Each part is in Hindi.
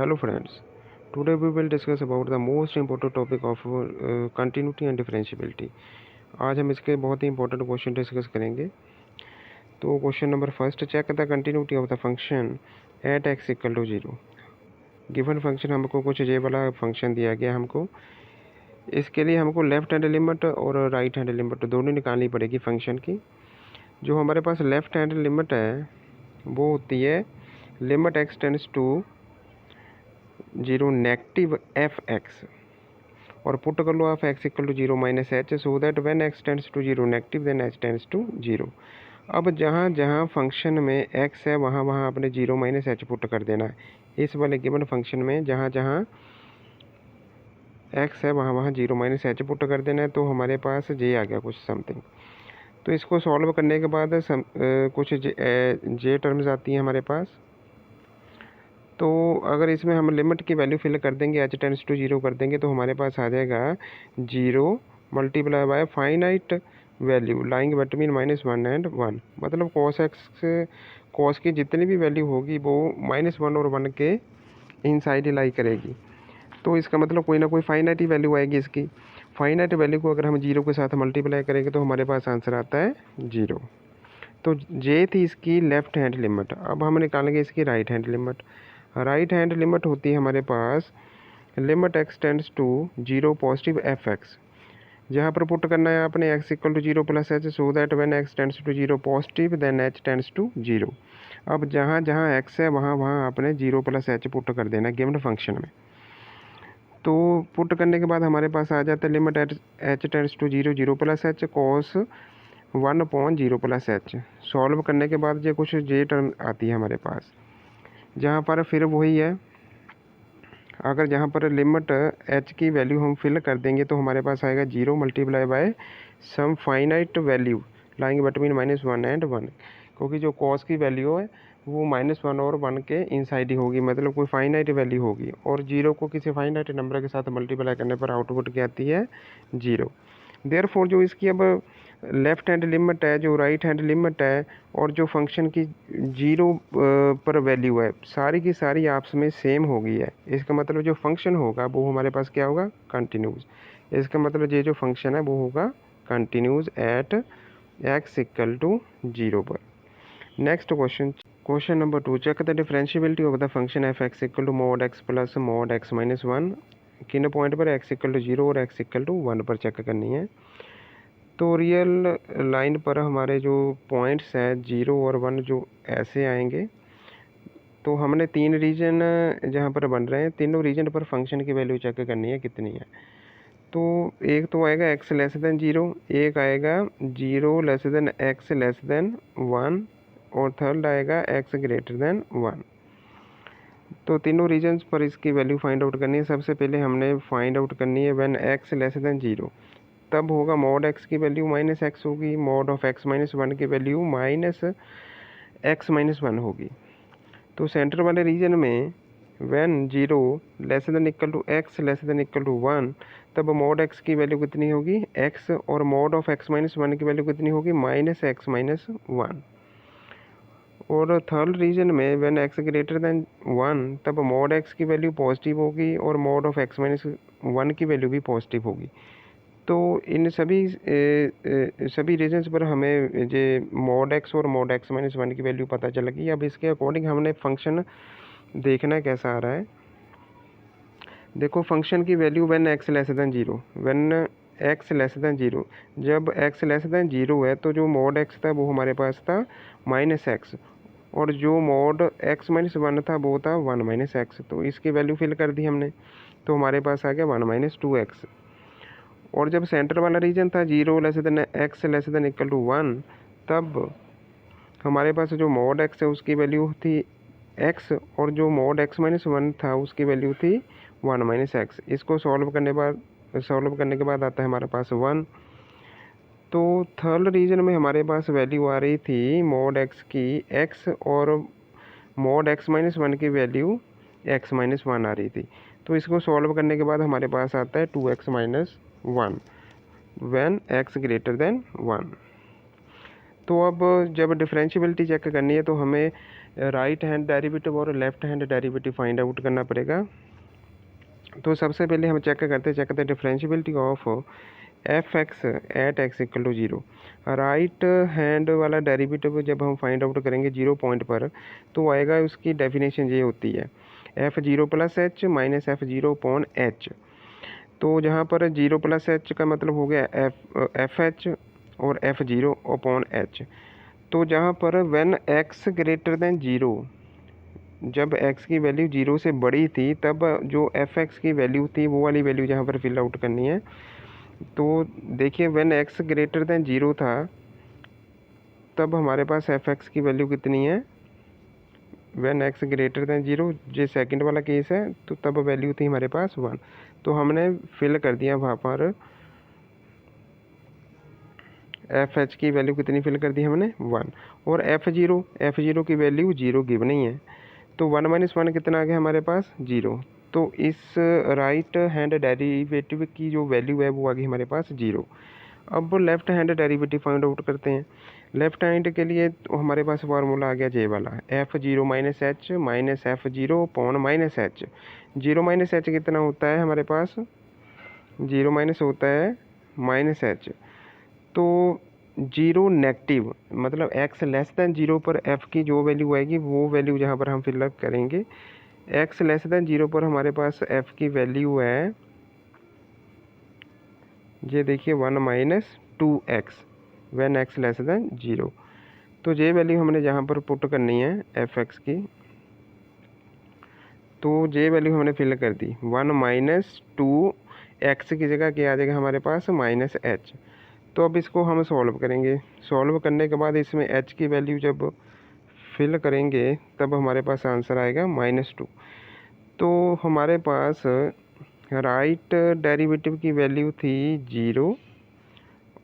Hello friends, today we will discuss about the most important topic of continuity and differentiability। आज हम इसके बहुत ही इंपॉर्टेंट क्वेश्चन डिस्कस करेंगे। तो question number first, check the continuity of the function at x equal to 0। Given function हमको कुछ जे वाला फंक्शन दिया गया हमको, इसके लिए हमको लेफ्ट हैंड लिमिट और राइट हैंड लिमिट दोनों निकालनी पड़ेगी फंक्शन की। जो हमारे पास लेफ्ट हैंड लिमिट है वो होती है limit x tends to 0 negative f x, और पुट कर लो of x equal to 0 minus h, so that when x tends to 0 negative then h tends to 0। अब जहाँ जहाँ फंक्शन में एक्स है वहाँ वहाँ आपने 0 माइनस एच पुट कर देना है। इस वाले गिवन फंक्शन में जहाँ जहाँ एक्स है वहाँ वहाँ 0 माइनस एच पुट कर देना है। तो हमारे पास जे आ गया कुछ समथिंग। तो इसको सॉल्व करने के बाद कुछ जे टर्म्स आती हैं हमारे पास। तो अगर इसमें हम लिमिट की वैल्यू फिल कर देंगे, एच टेंड्स टू 0 कर देंगे, तो हमारे पास आ जाएगा 0 multiply by finite value lying between -1 and 1। मतलब कॉस की जितनी भी वैल्यू होगी वो -1 और 1 के इनसाइड ही लाई करेगी। तो इसका मतलब कोई ना कोई फाइनाइट ही वैल्यू आएगी इसकी। फाइनाइट वैल्यू को अगर हम 0 के साथ मल्टीप्लाई करेंगे तो हमारे पास आंसर आता है 0। तो जे थी इसकी लेफ्ट हैंड लिमिट। अब हम निकालेंगे इसकी right hand limit. Right hand limit होती है हमारे पास limit x tends to 0 positive f x. जहाँ पर पुट करना है आपने x equal to 0 plus h, so that when x tends to 0 positive then h tends to 0। अब जहाँ जहाँ एक्स है वहाँ वहाँ आपने 0 प्लस एच पुट कर देना गिवन फंक्शन में। तो पुट करने के बाद हमारे पास आ जाता है limit h tends to 0 0 plus h cos 1/0 plus h. Solve करने के बाद जो कुछ जे टर्म आती है हमारे पास, जहाँ पर फिर वही है, अगर जहाँ पर लिमिट एच की वैल्यू हम फिल कर देंगे तो हमारे पास आएगा 0 multiply by some finite value lying between -1 and 1। क्योंकि जो कॉस की वैल्यू है वो -1 और 1 के इनसाइड ही होगी, मतलब कोई फाइनाइट वैल्यू होगी। और 0 को किसी फाइनाइट नंबर के साथ मल्टीप्लाई करने पर आउटपुट क्या आती है 0। देयरफॉर जो इसकी अब लेफ्ट हैंड लिमिट है, जो राइट हैंड लिमिट है, और जो फंक्शन की 0 पर वैल्यू है, सारी की सारी आपस में सेम हो गई है। इसका मतलब जो फंक्शन होगा वो हमारे पास क्या होगा कंटिन्यूस। इसका मतलब ये जो फंक्शन है वो होगा continuous at x equal to 0 पर। Next question number 2, check the differentiability of the function f x equal to mod x plus mod x minus 1। किन पॉइंट पर एक्स इक्वल टू 0 और एक्स इक्वल टू 1 पर चेक करनी है। तो रियल लाइन पर हमारे जो पॉइंट्स हैं 0 और 1 जो ऐसे आएंगे, तो हमने 3 रीजन जहाँ पर बन रहे हैं, तीनों रीजन पर फंक्शन की वैल्यू चेक करनी है कितनी है। तो एक तो आएगा x लेस देन 0, एक आएगा 0 less then x less than 1, और थर्ड आएगा x ग्रेटर देन 1। तो तीनों रीजन्स पर इसकी वैल्यू फाइंड आउट करनी है। सबसे पहले हमने फाइंड आउट करनी है व्हेन x लेस देन 0, तब होगा मॉड एक्स की वैल्यू माइनस एक्स होगी, मॉड ऑफ एक्स माइनस 1 की वैल्यू माइनस एक्स माइनस 1 होगी। तो सेंटर वाले रीजन में when 0 less than equal to x less than equal to 1, तब मॉड एक्स की वैल्यू कितनी होगी x, और मॉड ऑफ एक्स माइनस 1 की वैल्यू कितनी होगी माइनस एक्स माइनस 1। और थर्ड रीजन में व्हेन एक्स ग्रेटर देन 1, तब मॉड एक्स की वैल्यू पॉजिटिव होगी और मॉड ऑफ एक्स माइनस 1 की वैल्यू भी पॉजिटिव होगी। तो इन सभी रीजन्स पर हमें जो मॉड एक्स और मॉड एक्स माइनस 1 की वैल्यू पता चल गई। अब इसके अकॉर्डिंग हमने फंक्शन देखना कैसा आ रहा है। देखो फंक्शन की value when x less then 0, when x less then 0, जब एक्स लेस देन 0 है तो जो मॉड एक्स था वो हमारे पास था माइनस एक्स, और जो मॉड एक्स माइनस 1 था वो था 1 माइनस एक्स। तो इसकी वैल्यू फिल कर दी हमने, तो हमारे पास आ गया 1 माइनस 2x। और जब सेंटर वाला रीजन था 0 less than x less than equal to 1, तब हमारे पास जो मॉड एक्स है उसकी वैल्यू थी x, और जो मॉड एक्स माइनस 1 था उसकी वैल्यू थी 1 माइनस एक्स। इसको सॉल्व करने के बाद आता है हमारे पास 1। तो थर्ड रीजन में हमारे पास वैल्यू आ रही थी मॉड एक्स की x, और मॉड एक्स माइनस 1 की वैल्यू x माइनस 1 आ रही थी। तो इसको सॉल्व करने के बाद हमारे पास आता है 2x minus 1 when x greater than 1। तो अब जब डिफरेंशियबिलिटी चेक करनी है तो हमें राइट हैंड डेरिवेटिव और left hand derivative find out करना पड़ेगा। तो सबसे पहले हम चेक करते differentiability of f x at x equal to 0। Right hand वाला डेरिवेटिव जब हम फाइंड आउट करेंगे 0 पॉइंट पर तो आएगा, उसकी डेफिनेशन ये होती है F zero plus H minus F zero upon H. तो जहाँ पर 0 प्लस एच का मतलब हो गया एफ एच और एफ जीरो अपॉन एच। तो जहाँ पर व्हेन एक्स ग्रेटर देन 0, जब x की वैल्यू 0 से बड़ी थी तब जो एफ एक्स की वैल्यू थी वो वाली वैल्यू जहाँ पर फिल आउट करनी है। तो देखिए व्हेन x ग्रेटर देन 0 था तब हमारे पास एफ एक्स की वैल्यू कितनी है, व्हेन x ग्रेटर देन 0, जो सेकंड वाला केस है, तो तब वैल्यू थी हमारे पास 1। तो हमने फिल कर दिया वहाँ पर एफ एच की वैल्यू कितनी फिल कर दी हमने 1, और एफ जीरो की वैल्यू 0 गिव नहीं है। तो 1 माइनस 1 कितना आ गया हमारे पास 0। तो इस राइट हैंड डेरिवेटिव की जो वैल्यू है वो आ गई हमारे पास 0। अब left hand derivative find out करते हैं। लेफ्ट हैंड के लिए तो हमारे पास फार्मूला आ गया जे वाला, F zero minus F zero upon minus H. Zero minus H कितना होता है हमारे पास, जीरो माइनस होता है माइनस एच। तो जीरो नेगेटिव मतलब एक्स लेस दैन 0 पर एफ़ की जो वैल्यू आएगी वो वैल्यू जहाँ पर हम फिलअप करेंगे। एक्स लेस दैन 0 पर हमारे पास एफ़ की वैल्यू है, ये देखिए 1 minus 2x when x less than 0। तो ये वैल्यू हमने जहाँ पर पुट करनी है एफ एक्स की, तो ये वैल्यू हमने फिल कर दी 1 माइनस 2x की जगह क्या आ जाएगा हमारे पास माइनस एच। तो अब इसको हम सॉल्व करेंगे। सॉल्व करने के बाद इसमें h की वैल्यू जब फिल करेंगे तब हमारे पास आंसर आएगा -2। तो हमारे पास राइट डेरिवेटिव की वैल्यू थी 0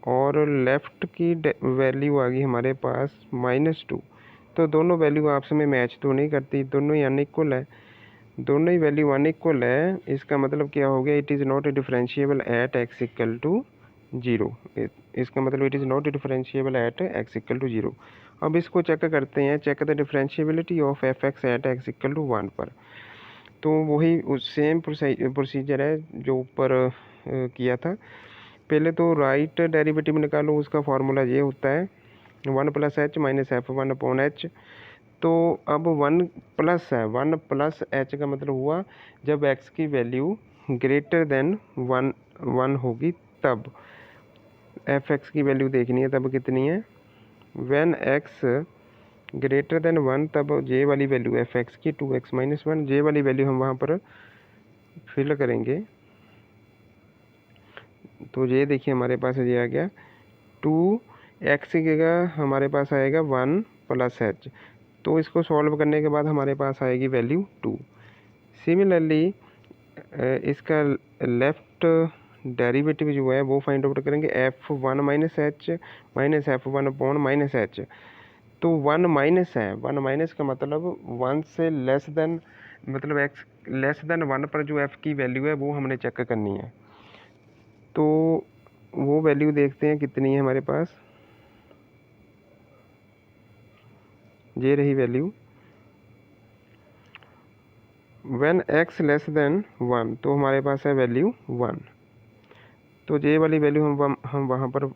और लेफ़्ट की वैल्यू आ गई हमारे पास -2। तो दोनों वैल्यू आपस में मैच तो नहीं करती, दोनों ही अनइक्वल है, दोनों ही वैल्यू अनइक्वल है। इसका मतलब क्या हो गया, it is not differentiable at x equal to 0। इसका मतलब it is not differentiable at x equal to 0। अब इसको चेक करते हैं, check the differentiability of f x at x equal to 1 पर। तो वही उस सेम प्रोसीजर है जो ऊपर किया था। पहले तो राइट डेरिवेटिव निकालो, उसका फार्मूला ये होता है 1 plus H minus F 1 upon H. तो अब 1 प्लस है, 1 प्लस एच का मतलब हुआ जब एक्स की वैल्यू ग्रेटर देन 1 होगी तब एफ एक्स की वैल्यू देखनी है, तब कितनी है, व्हेन एक्स ग्रेटर देन 1 तब जे वाली वैल्यू एफ एक्स की 2x माइनस 1, जे वाली वैल्यू हम वहाँ पर फिल करेंगे। तो ये देखिए हमारे पास ये आ गया 2x की जगह हमारे पास आएगा 1 प्लस एच। तो इसको सॉल्व करने के बाद हमारे पास आएगी वैल्यू 2। सिमिलरली इसका लेफ़्ट डेरिवेटिव जो है वो फाइंड आउट करेंगे f1 minus H minus f1 upon minus H. तो 1 माइनस है, 1 माइनस का मतलब 1 से लेस देन, मतलब x लेस देन 1 पर जो f की वैल्यू है वो हमने चेक करनी है। तो वो वैल्यू देखते हैं कितनी है हमारे पास, ये रही value when x less than 1, तो हमारे पास है वैल्यू 1। तो ये वाली वैल्यू हम वहाँ पर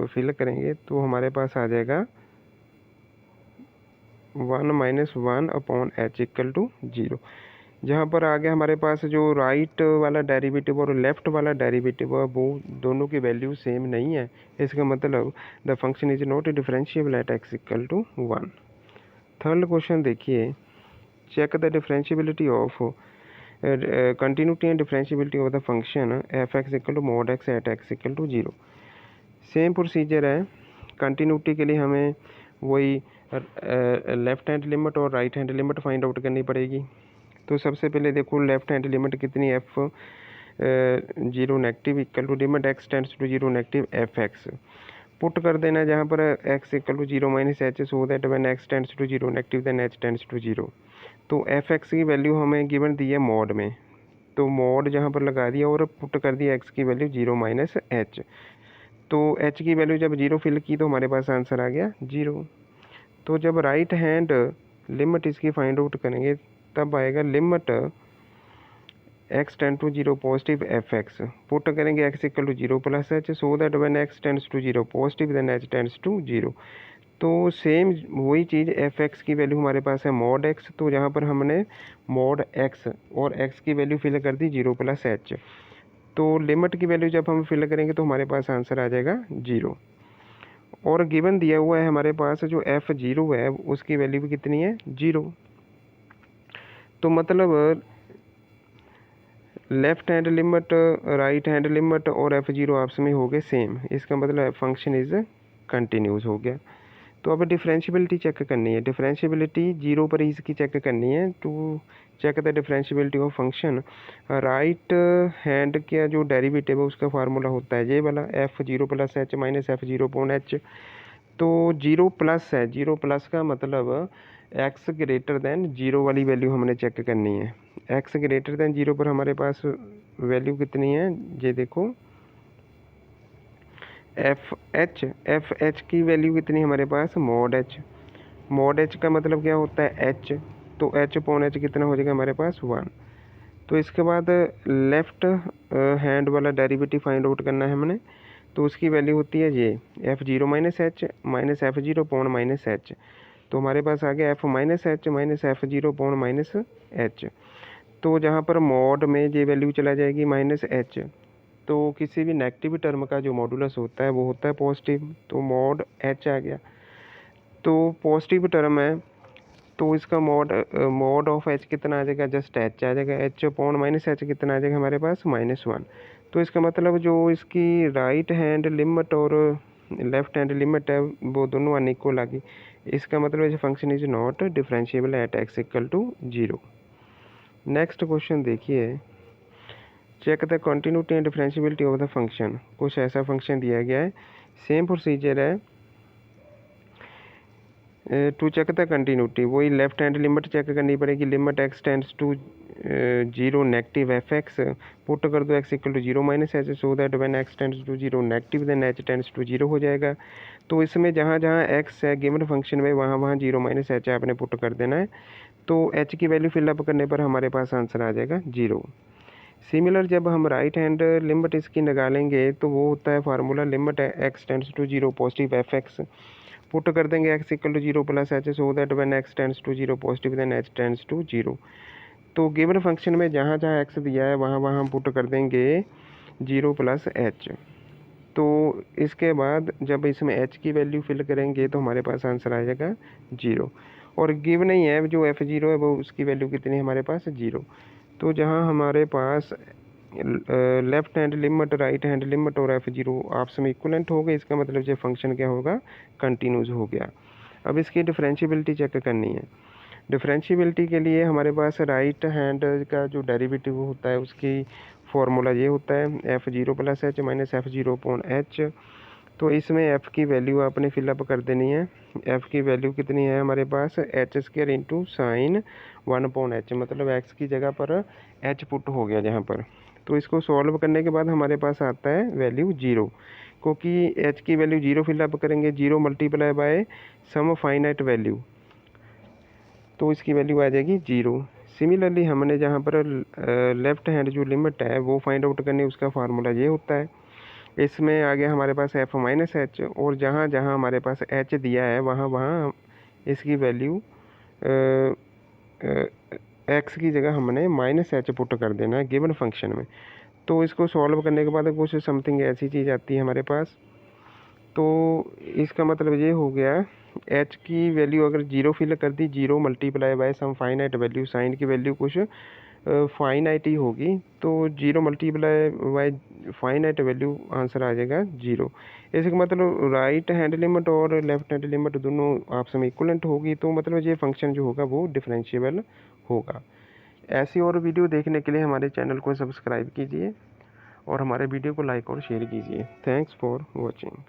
फिल करेंगे तो हमारे पास आ जाएगा 1 minus 1 upon h equal to 0। जहाँ पर आ गया हमारे पास जो राइट वाला डेरिवेटिव और लेफ़्ट वाला डेरिवेटिव है वो दोनों की वैल्यू सेम नहीं है। इसका मतलब the function is not differentiable at x equal to 1। Third question देखिए, check the differentiability of continuity and differentiability of the function f x equal to mod x at x equal to 0। Same procedure है। कंटिन्यूटी के लिए हमें वही लेफ़्ट हैंड लिमिट और right hand limit find out करनी पड़ेगी। तो सबसे पहले देखो लेफ़्ट हैंड लिमिट कितनी, f zero negative equal to limit x tends to 0 negative f x put कर देना, जहाँ पर x equal to 0 minus h, so that when x tends to 0 negative then h tends to 0। तो एफ एक्स की वैल्यू हमें गिवन दी है मॉड में, तो मॉड जहाँ पर लगा दिया और पुट कर दिया एक्स की वैल्यू 0 माइनस एच। तो h की वैल्यू जब 0 फिल की तो हमारे पास आंसर आ गया 0। तो जब राइट हैंड लिमिट इसकी फाइंड आउट करेंगे तब आएगा limit x tend to 0 positive f x, put करेंगे x equal to 0 plus h, so that when x tends to 0 positive then h tends to 0। तो सेम वही चीज़ एफ एक्स की वैल्यू हमारे पास है मॉड x, तो जहाँ पर हमने मॉड x और x की वैल्यू फिल कर दी 0 प्लस एच। तो लिमिट की वैल्यू जब हम फिल करेंगे तो हमारे पास आंसर आ जाएगा 0। और गिवन दिया हुआ है हमारे पास जो f0 है उसकी वैल्यू भी कितनी है 0। तो मतलब left hand limit, right hand limit और f0 आपस में हो गए सेम, इसका मतलब फंक्शन इज कंटिन्यूस हो गया। तो अब डिफरेंशियबिलिटी चेक करनी है, डिफरेंशियबिलिटी 0 पर ही इसकी चेक करनी है। To check the differentiability of function, right hand का जो डेरिवेटिव है उसका फार्मूला होता है ये वाला f0 plus H minus f0 upon H. तो 0 प्लस है, 0 प्लस का मतलब x ग्रेटर देन 0 वाली वैल्यू हमने चेक करनी है। x ग्रेटर देन 0 पर हमारे पास वैल्यू कितनी है ये देखो, एफ एच की वैल्यू कितनी हमारे पास मॉड एच। मॉड एच का मतलब क्या होता है h, तो h अपॉन एच कितना हो जाएगा हमारे पास 1। तो इसके बाद लेफ्ट हैंड वाला डेरिवेटिव फाइंड आउट करना है हमने, तो उसकी वैल्यू होती है ये f0 minus H minus f0 upon minus H. तो हमारे पास आ गया f minus H minus f0 upon minus H. तो जहाँ पर मॉड में ये वैल्यू चला जाएगी माइनस एच, तो किसी भी नेगेटिव टर्म का जो मॉडुलस होता है वो होता है पॉजिटिव, तो मॉड एच आ गया। तो पॉजिटिव टर्म है तो इसका मॉड ऑफ एच कितना आ जाएगा, जस्ट एच आ जाएगा, एच अपॉन माइनस एच कितना आ जाएगा हमारे पास -1। तो इसका मतलब जो इसकी राइट हैंड लिमिट और लेफ्ट हैंड लिमिट है वो दोनों अनइक्वल आ गई। इसका मतलब function is not differentiable at x equal to 0। Next question देखिए, check the continuity and differentiability of the function. कुछ ऐसा फंक्शन दिया गया है, सेम प्रोसीजर है। टू चेक द कंटिन्यूटी वही लेफ्ट हैंड लिमिट चेक करनी पड़ेगी, limit x tends to 0 negative f x, put कर दो x equal to 0 minus h, so that when x tends to 0 negative then h tends to 0 हो जाएगा। तो इसमें जहाँ जहाँ x है गिवन फंक्शन में वहाँ वहाँ 0 माइनस एच आपने पुट कर देना है। तो h की वैल्यू फिलअप करने पर हमारे पास आंसर आ जाएगा 0। सिमिलर जब हम राइट हैंड लिमिट इसकी निकालेंगे तो वो होता है formula limit x tends to 0 positive f x, put कर देंगे x equal to 0 plus h, so that when x tends to 0 positive then h tends to 0। तो गिवन फंक्शन में जहाँ जहाँ x दिया है वहाँ वहाँ हम पुट कर देंगे 0 प्लस एच। तो इसके बाद जब इसमें h की वैल्यू फिल करेंगे तो हमारे पास आंसर आ जाएगा 0। और गिव नहीं है जो f0 है वो उसकी वैल्यू कितनी है हमारे पास 0। तो जहाँ हमारे पास left hand limit right hand limit और f0 आपस में इक्वलेंट हो गए, इसका मतलब जो फंक्शन क्या होगा कंटिन्यूस हो गया। अब इसकी डिफरेंशियबिलिटी चेक करनी है। डिफरेंशियबिलिटी के लिए हमारे पास राइट हैंड का जो डेरिवेटिव होता है उसकी फॉर्मूला ये होता है f0 plus H minus f0 upon H. तो इसमें f की वैल्यू आपने फिलअप कर देनी है। f की वैल्यू कितनी है हमारे पास h² into sine 1 upon H, मतलब x की जगह पर h पुट हो गया जहाँ पर। तो इसको सॉल्व करने के बाद हमारे पास आता है वैल्यू 0, क्योंकि h की वैल्यू 0 फिलअप करेंगे 0 multiply by some finite value, तो इसकी वैल्यू आ जाएगी 0। सिमिलरली हमने जहाँ पर लेफ्ट हैंड जो लिमिट है वो फाइंड आउट करनी, उसका फार्मूला ये होता है। इसमें आ गया हमारे पास f माइनस एच, और जहाँ जहाँ हमारे पास h दिया है वहाँ वहाँ इसकी वैल्यू x की जगह हमने माइनस एच पुट कर देना है गिवन फंक्शन में। तो इसको सॉल्व करने के बाद कुछ समथिंग ऐसी चीज़ आती है हमारे पास। तो इसका मतलब ये हो गया h की वैल्यू अगर 0 फिल कर दी, 0 multiply by some finite value, sine की वैल्यू कुछ फाइनाइट ही होगी, तो 0 multiply by finite value answer आ जाएगा 0। इसका मतलब राइट हैंड लिमिट और लेफ्ट हैंड लिमिट दोनों आपस में इक्वलेंट होगी, तो मतलब ये फंक्शन जो होगा वो डिफरेंशिएबल होगा। ऐसी और वीडियो देखने के लिए हमारे चैनल को सब्सक्राइब कीजिए और हमारे वीडियो को लाइक और शेयर कीजिए। Thanks for watching.